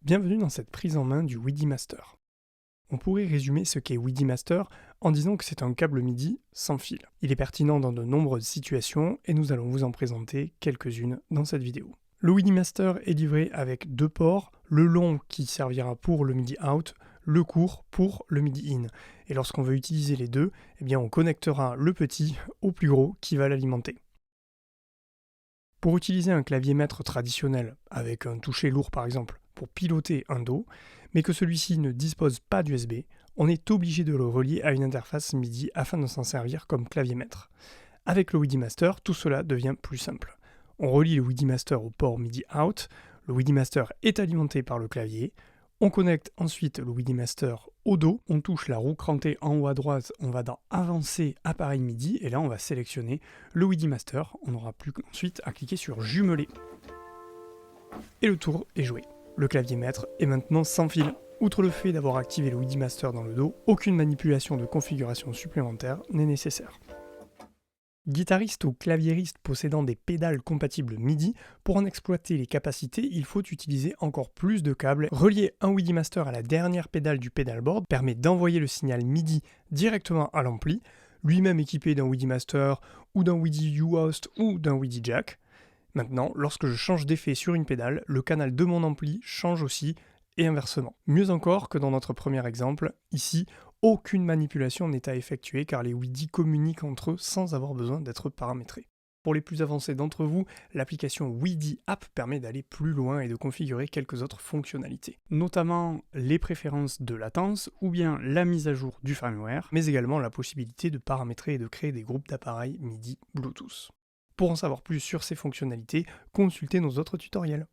Bienvenue dans cette prise en main du WiDi Master. On pourrait résumer ce qu'est WiDi Master en disant que c'est un câble MIDI sans fil. Il est pertinent dans de nombreuses situations et nous allons vous en présenter quelques-unes dans cette vidéo. Le WiDi Master est livré avec deux ports, le long qui servira pour le MIDI out, le court pour le MIDI in. Et lorsqu'on veut utiliser les deux, on connectera le petit au plus gros qui va l'alimenter. Pour utiliser un clavier maître traditionnel, avec un toucher lourd par exemple, pour piloter un Do, mais que celui-ci ne dispose pas d'USB, on est obligé de le relier à une interface MIDI afin de s'en servir comme clavier maître. Avec le WiDi Master, tout cela devient plus simple. On relie le WiDi Master au port MIDI out, le WiDi Master est alimenté par le clavier, on connecte ensuite le WiDi Master au Do, on touche la roue crantée en haut à droite, on va dans Avancer, appareil MIDI, et là on va sélectionner le WiDi Master, on n'aura plus qu'ensuite à cliquer sur Jumeler. Et le tour est joué. Le clavier maître est maintenant sans fil. Outre le fait d'avoir activé le WiDi Master dans le Do, aucune manipulation de configuration supplémentaire n'est nécessaire. Guitariste ou claviériste possédant des pédales compatibles MIDI, pour en exploiter les capacités, il faut utiliser encore plus de câbles. Relier un WiDi Master à la dernière pédale du pedalboard permet d'envoyer le signal MIDI directement à l'ampli, lui-même équipé d'un WiDi Master ou d'un WiDi U-Host ou d'un WiDi Jack. Maintenant, lorsque je change d'effet sur une pédale, le canal de mon ampli change aussi, et inversement. Mieux encore que dans notre premier exemple, ici, aucune manipulation n'est à effectuer car les WiDi communiquent entre eux sans avoir besoin d'être paramétrés. Pour les plus avancés d'entre vous, l'application WiDi App permet d'aller plus loin et de configurer quelques autres fonctionnalités, notamment les préférences de latence ou bien la mise à jour du firmware, mais également la possibilité de paramétrer et de créer des groupes d'appareils MIDI Bluetooth. Pour en savoir plus sur ces fonctionnalités, consultez nos autres tutoriels.